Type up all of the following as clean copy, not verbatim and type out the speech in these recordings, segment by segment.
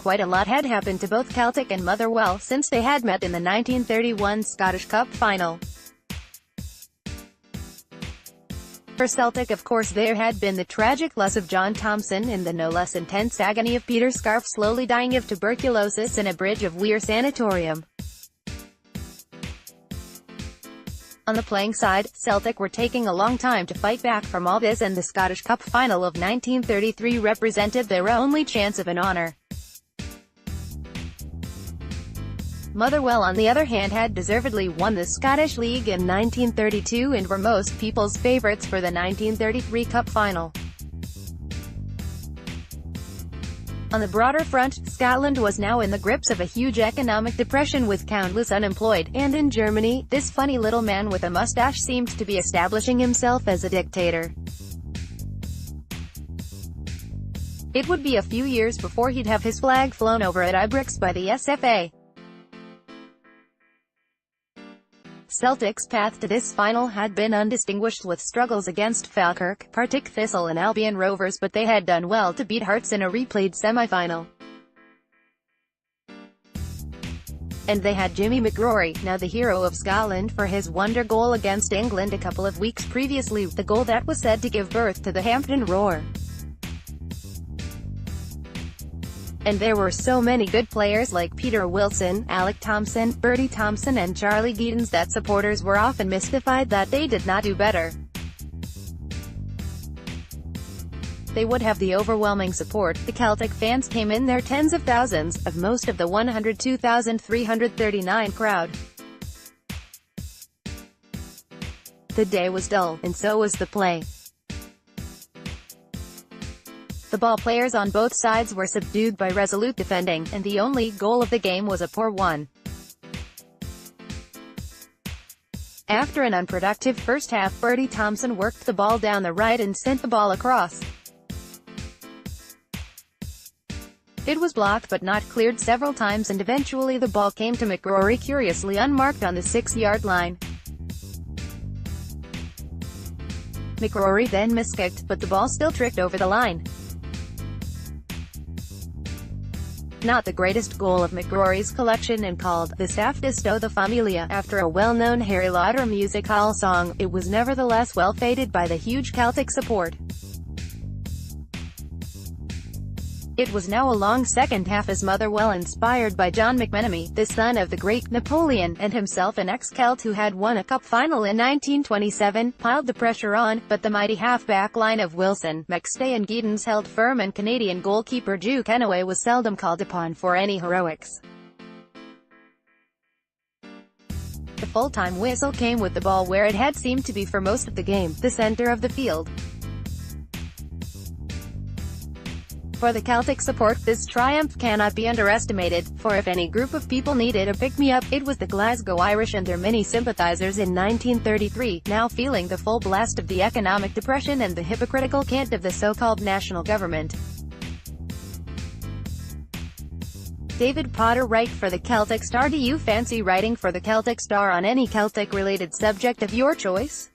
quite a lot had happened to both Celtic and Motherwell since they had met in the 1931 Scottish Cup final. For Celtic, of course, there had been the tragic loss of John Thomson and the no less intense agony of Peter Scarff slowly dying of tuberculosis in a Bridge of Weir sanatorium. On the playing side, Celtic were taking a long time to fight back from all this, and the Scottish Cup final of 1933 represented their only chance of an honour. Motherwell, on the other hand, had deservedly won the Scottish League in 1932 and were most people's favourites for the 1933 Cup final. On the broader front, Scotland was now in the grips of a huge economic depression with countless unemployed, and in Germany, this funny little man with a moustache seemed to be establishing himself as a dictator. It would be a few years before he'd have his flag flown over at Ibrox by the SFA. Celtic's path to this final had been undistinguished, with struggles against Falkirk, Partick Thistle and Albion Rovers, but they had done well to beat Hearts in a replayed semi-final. And they had Jimmy McGrory, now the hero of Scotland, for his wonder goal against England a couple of weeks previously, the goal that was said to give birth to the Hampden Roar. And there were so many good players like Peter Wilson, Alec Thompson, Bertie Thompson and Charlie Giddens that supporters were often mystified that they did not do better. They would have the overwhelming support. The Celtic fans came in their tens of thousands, of most of the 102,339 crowd. The day was dull, and so was the play. The ball players on both sides were subdued by resolute defending, and the only goal of the game was a poor one. After an unproductive first half, Bertie Thompson worked the ball down the right and sent the ball across. It was blocked but not cleared several times, and eventually the ball came to McGrory curiously unmarked on the 6-yard line. McGrory then miskicked, but the ball still tricked over the line. Not the greatest goal of McGrory's collection, and called the Safdisto de Familia after a well-known Harry Lauder music hall song, it was nevertheless well faded by the huge Celtic support. It was now a long second half as Motherwell, inspired by John McMenemy, the son of the great Napoleon, and himself an ex-Celt who had won a cup final in 1927, piled the pressure on, but the mighty half-back line of Wilson, McStay and Giddens held firm, and Canadian goalkeeper Drew Kennaway was seldom called upon for any heroics. The full-time whistle came with the ball where it had seemed to be for most of the game, the centre of the field. For the Celtic support, this triumph cannot be underestimated, for if any group of people needed a pick-me-up, it was the Glasgow Irish and their many sympathisers in 1933, now feeling the full blast of the economic depression and the hypocritical cant of the so-called national government. David Potter write for the Celtic Star. Do you fancy writing for the Celtic Star on any Celtic-related subject of your choice?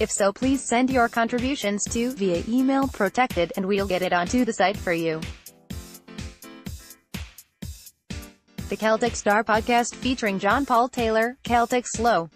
If so, please send your contributions to via email protected, and we'll get it onto the site for you. The Celtic Star podcast featuring John Paul Taylor, Celtic Slow.